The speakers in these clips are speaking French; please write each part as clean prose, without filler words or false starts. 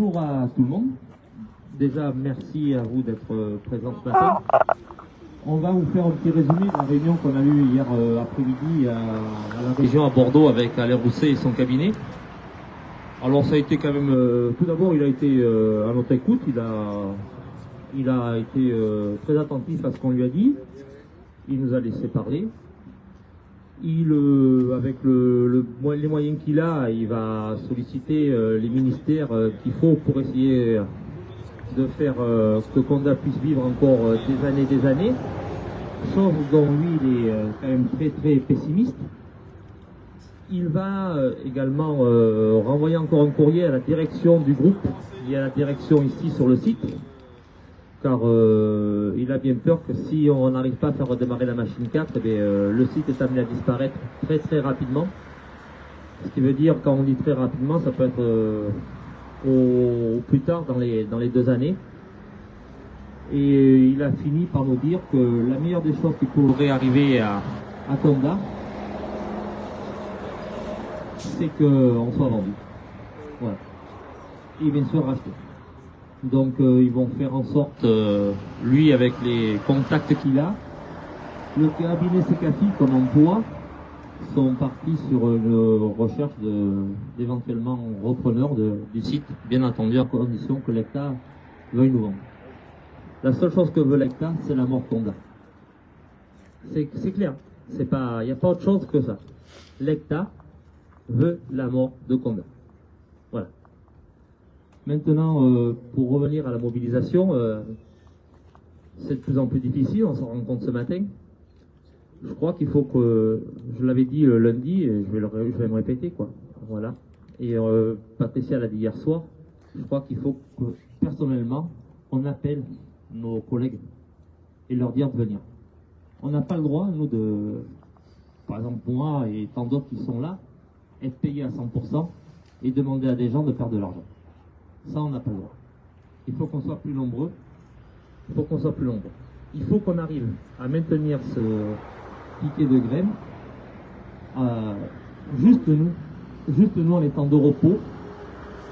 Bonjour à tout le monde. Déjà, merci à vous d'être présents ce matin. On va vous faire un petit résumé de la réunion qu'on a eue hier après-midi à la région à Bordeaux avec Alain Rousset et son cabinet. Alors ça a été quand même, tout d'abord il a été à notre écoute, il a été très attentif à ce qu'on lui a dit, il nous a laissé parler. Avec les moyens qu'il a, il va solliciter les ministères qu'il faut pour essayer de faire que Condat puisse vivre encore des années, chose dont lui il est quand même très très pessimiste. Il va également renvoyer encore un courrier à la direction du groupe, il y a la direction ici sur le site, car il a bien peur que si on n'arrive pas à faire redémarrer la machine 4, le site est amené à disparaître très très rapidement. Ce qui veut dire, quand on dit très rapidement, ça peut être au plus tard dans les 2 années. Et il a fini par nous dire que la meilleure des choses qui pourrait arriver à Condat, c'est qu'on soit vendu. Voilà. Et bien sûr racheté. Donc ils vont faire en sorte, lui avec les contacts qu'il a, le cabinet Secafi qu'on emploie, sont partis sur une recherche d'éventuellement repreneurs du site, bien entendu à condition que l'État veuille nous vendre. La seule chose que veut l'État, c'est la mort de Condat. C'est clair, il n'y a pas autre chose que ça. L'État veut la mort de Condat. Voilà. Maintenant, pour revenir à la mobilisation, c'est de plus en plus difficile, on s'en rend compte ce matin. Je crois qu'il faut que, je l'avais dit le lundi, et je vais me répéter, quoi. Voilà. Et Patricia l'a dit hier soir, je crois qu'il faut que, personnellement, on appelle nos collègues et leur dire de venir. On n'a pas le droit, nous, par exemple moi et tant d'autres qui sont là, être payés à 100% et demander à des gens de perdre de l'argent. Ça, on n'a pas le droit. Il faut qu'on soit plus nombreux. Il faut qu'on soit plus nombreux. Il faut qu'on arrive à maintenir ce piquet de graines. Juste nous, en étant de repos.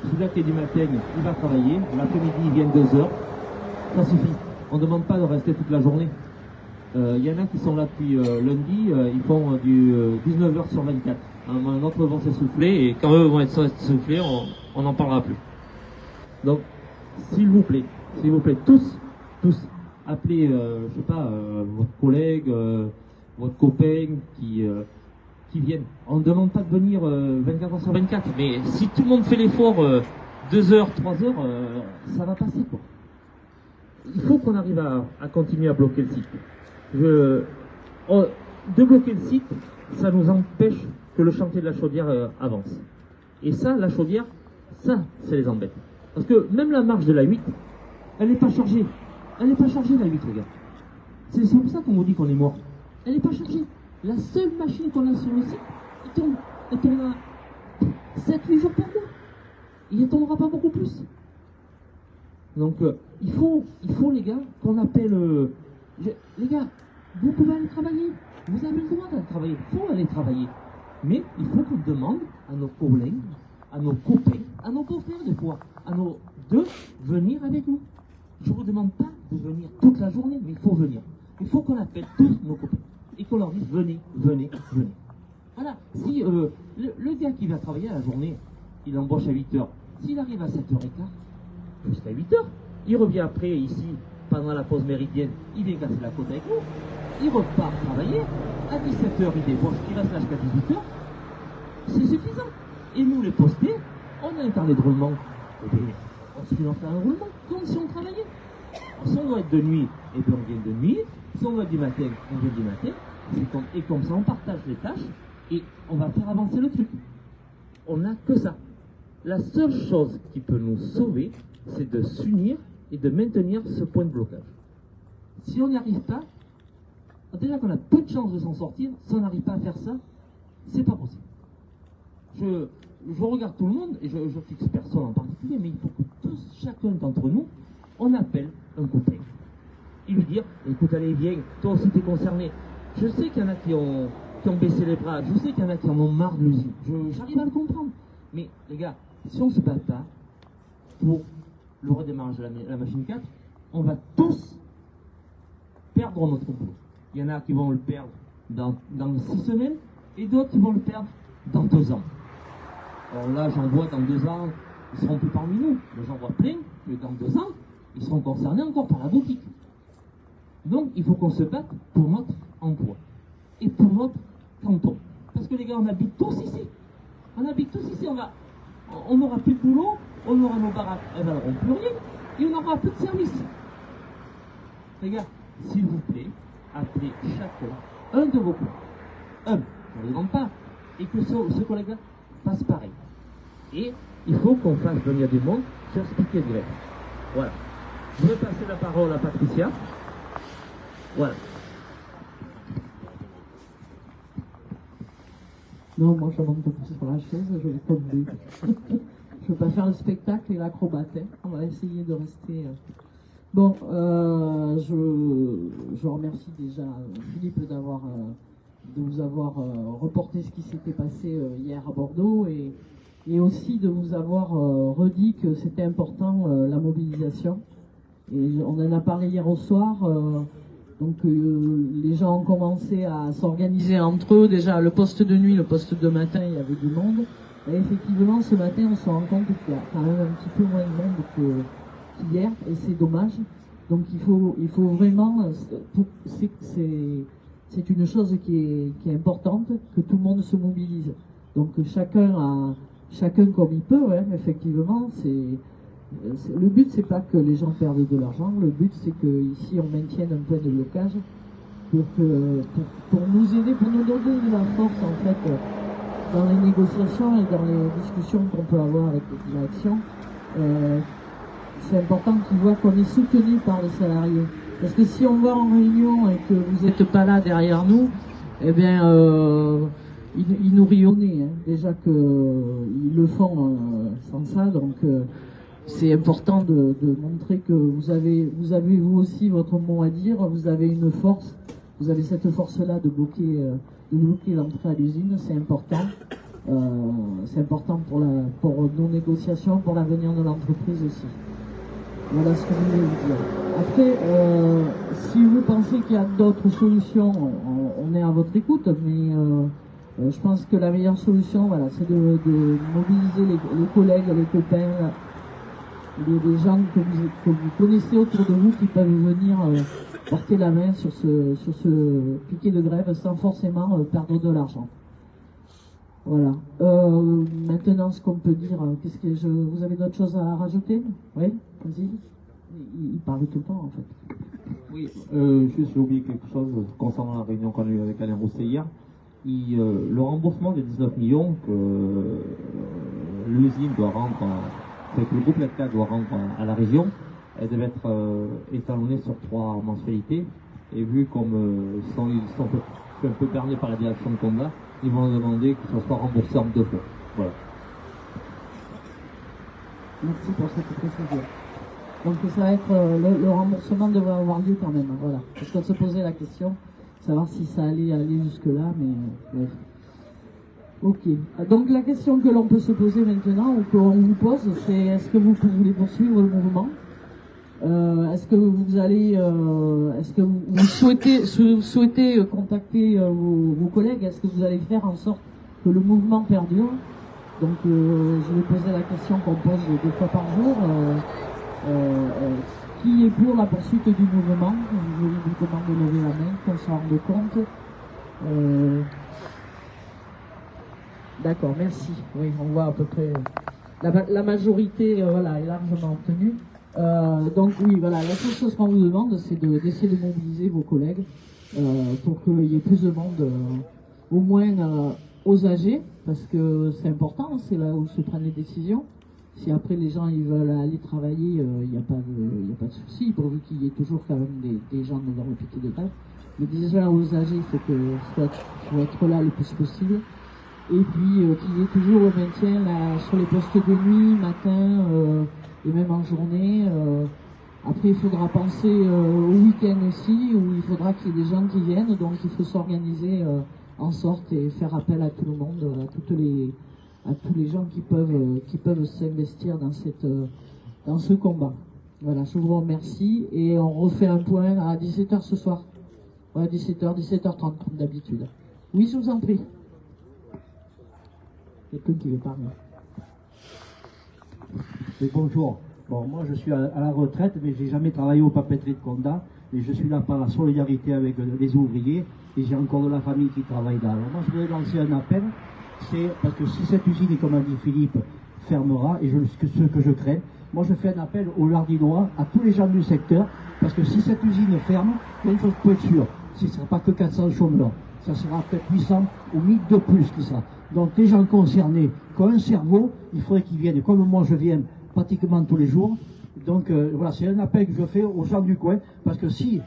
Celui-là qui est du matin, il va travailler. L'après-midi, il vient 2 heures. Ça suffit. On ne demande pas de rester toute la journée. Il y en a qui sont là depuis lundi. Ils font du 19h sur 24. Un autre vont s'essouffler. Et quand eux vont être essoufflés, on n'en parlera plus. Donc, s'il vous plaît, tous, appelez, je sais pas, votre collègue, votre copain qui viennent. On ne demande pas de venir 24 heures sur 24, mais si tout le monde fait l'effort 2 heures, 3 heures, ça va passer, quoi. Il faut qu'on arrive à continuer à bloquer le site. De bloquer le site, ça nous empêche que le chantier de la chaudière avance. Et ça, la chaudière, ça les embête. Parce que même la marge de la 8, elle n'est pas chargée. Elle n'est pas chargée, la 8, les gars. C'est pour ça qu'on vous dit qu'on est mort. Elle n'est pas chargée. La seule machine qu'on a sur le site, elle tourne à 7-8 jours par mois. Il ne tournera pas beaucoup plus. Donc, il faut les gars, qu'on appelle... les gars, vous pouvez aller travailler. Vous avez le droit d'aller travailler. Il faut aller travailler. Mais il faut qu'on demande à nos collègues, à nos copains, à nos confrères des fois, de venir avec nous. Je ne vous demande pas de venir toute la journée, mais il faut venir. Il faut qu'on appelle tous nos copains et qu'on leur dise venez. Voilà. Si le gars qui va travailler à la journée, il embauche à 8h, s'il arrive à 7h15, jusqu'à 8h, il revient après ici, pendant la pause méridienne, il vient casser la côte avec nous, il repart travailler, à 17h il débauche, il reste là jusqu'à 18h, c'est suffisant. Et nous les postés, on a un carnet de roulement, et bien, on se finance un roulement, comme si on travaillait. Si on doit être de nuit, et bien on vient de nuit, si on doit être du matin, on vient du matin, et comme ça on partage les tâches, et on va faire avancer le truc. On n'a que ça. La seule chose qui peut nous sauver, c'est de s'unir et de maintenir ce point de blocage. Si on n'y arrive pas, déjà qu'on a peu de chances de s'en sortir, si on n'arrive pas à faire ça, c'est pas possible. Je regarde tout le monde, et je fixe personne en particulier, mais il faut que tous, chacun d'entre nous, on appelle un copain. Et lui dire, écoute, allez, viens, toi aussi t'es concerné. Je sais qu'il y en a qui ont baissé les bras, je sais qu'il y en a qui en ont marre de l'usine. J'arrive à le comprendre. Mais les gars, si on se bat pas, pour le redémarrage de la machine 4, on va tous perdre notre boulot. Il y en a qui vont le perdre dans 6 semaines et d'autres qui vont le perdre dans 2 ans. Alors là, j'en vois dans 2 ans, ils seront plus parmi nous, mais j'en vois plein, mais dans 2 ans, ils seront concernés encore par la boutique. Donc, il faut qu'on se batte pour notre emploi et pour notre canton. Parce que les gars, on habite tous ici. On habite tous ici, on n'aura plus de boulot, on aura nos baraques, elles ne valeront plus rien, et on n'aura plus de service. Les gars, s'il vous plaît, appelez chacun un de vos collègues. Je ne le demande pas. Et que ce collègue-là fasse pareil. Et il faut qu'on fasse venir du monde sur ce piquet de grève. Voilà. Je vais passer la parole à Patricia. Voilà. Non, moi je monte plus sur la chaise, je vais tomber. Je ne veux pas faire le spectacle et l'acrobate. Hein. On va essayer de rester. Bon, je remercie déjà Philippe de vous avoir reporté ce qui s'était passé hier à Bordeaux et aussi de vous avoir redit que c'était important la mobilisation. Et on en a parlé hier au soir. Donc les gens ont commencé à s'organiser entre eux. Déjà le poste de nuit, le poste de matin, il y avait du monde. Et effectivement, ce matin, on se rend compte qu'il y a quand même un petit peu moins de monde qu'hier, et c'est dommage. Donc il faut vraiment, c'est une chose qui est importante, que tout le monde se mobilise. Donc chacun comme il peut, hein, effectivement. Le but, c'est pas que les gens perdent de l'argent. Le but, c'est qu'ici, on maintienne un point de blocage pour nous aider, pour nous donner de la force, en fait, dans les négociations et dans les discussions qu'on peut avoir avec les directions. C'est important qu'ils voient qu'on est soutenu par les salariés. Parce que si on va en réunion et que vous n'êtes pas là derrière nous, eh bien, ils nous rient au nez. Hein. Déjà qu'ils le font sans ça, donc c'est important de montrer que vous avez vous aussi votre mot à dire, vous avez une force, vous avez cette force-là de bloquer l'entrée à l'usine, c'est important. C'est important pour nos négociations, pour l'avenir de l'entreprise aussi. Voilà ce que je voulais vous dire. Après, si vous pensez qu'il y a d'autres solutions, on est à votre écoute, mais je pense que la meilleure solution, voilà, c'est de mobiliser les collègues, les copains, les gens que vous connaissez autour de vous qui peuvent venir porter la main sur ce piquet de grève sans forcément perdre de l'argent. Voilà. Maintenant, ce qu'on peut dire, vous avez d'autres choses à rajouter? Oui, vas-y. Il parle tout le temps, en fait. Oui, juste j'ai oublié quelque chose concernant la réunion qu'on a eue avec Alain Rousset hier. Le remboursement des 19 millions que l'usine doit rendre, que le groupe LEDCA doit rendre à la région, elle devait être étalonnée sur 3 mensualités. Et vu comme ils sont un peu bernés par la direction de combat, ils vont demander que ça soit remboursé en 2 fois. Voilà. Merci pour cette précision. Donc ça va être le remboursement devrait avoir lieu quand même, voilà. Parce qu'on se posait la question, savoir si ça allait aller jusque-là, mais bref. Ok. Donc la question que l'on peut se poser maintenant, ou qu'on vous pose, c'est est-ce que vous voulez poursuivre le mouvement? Est-ce que vous allez, est-ce que vous souhaitez contacter vos collègues? Est-ce que vous allez faire en sorte que le mouvement perdure? Donc je vais poser la question qu'on pose 2 fois par jour. Qui est pour la poursuite du mouvement? Je vous demande de lever la main, qu'on s'en rende compte. D'accord, merci. Oui, on voit à peu près. La majorité voilà, est largement obtenue. Donc oui, voilà, la seule chose qu'on vous demande, c'est d'essayer de mobiliser vos collègues pour qu'il y ait plus de monde, au moins aux AG, parce que c'est important, c'est là où se prennent les décisions. Si après les gens ils veulent aller travailler, il n'y a pas de souci, pourvu qu'il y ait toujours quand même des gens dans le piquet de grève. Mais déjà aux AG, il faut être là le plus possible. Et puis qu'il y ait toujours le maintien là, sur les postes de nuit, matin et même en journée. Après il faudra penser au week-end aussi, où il faudra qu'il y ait des gens qui viennent, donc il faut s'organiser en sorte et faire appel à tout le monde, à tous les gens qui peuvent s'investir dans ce combat. Voilà, je vous remercie et on refait un point à 17h ce soir. Ouais, 17h, 17h30 comme d'habitude. Oui, je vous en prie. Quelqu'un qui veut parler. Oui, bonjour. Bon, moi je suis à la retraite, mais j'ai jamais travaillé aux papeteries de Condat. Et je suis là par la solidarité avec les ouvriers. Et j'ai encore de la famille qui travaille là. Alors moi je voudrais lancer un appel. C'est parce que si cette usine, comme a dit Philippe, fermera, et ce que je crains, moi je fais un appel aux Lardinois, à tous les gens du secteur, parce que si cette usine ferme, il y a une chose pour être sûr, ce ne sera pas que 400 chômeurs, ça sera peut-être 800 ou 1000 de plus qui sera. Donc les gens concernés, qui ont un cerveau, il faudrait qu'ils viennent, comme moi je viens pratiquement tous les jours. Donc voilà, c'est un appel que je fais aux gens du coin, parce que si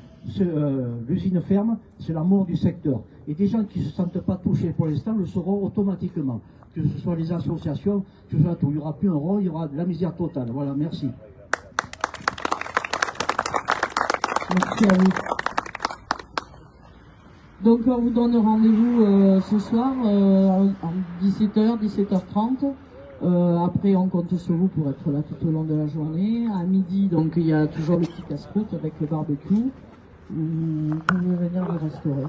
l'usine ferme, c'est la mort du secteur. Et des gens qui ne se sentent pas touchés pour l'instant le seront automatiquement. Que ce soit les associations, que ce soit tout. Il n'y aura plus un rôle, il y aura de la misère totale. Voilà, merci. Merci à vous. Donc on vous donne rendez-vous ce soir à 17h, 17h30. Après on compte sur vous pour être là tout au long de la journée. À midi, donc il y a toujours le petit casse-croûte avec le barbecue. Vous pouvez venir vous restaurer.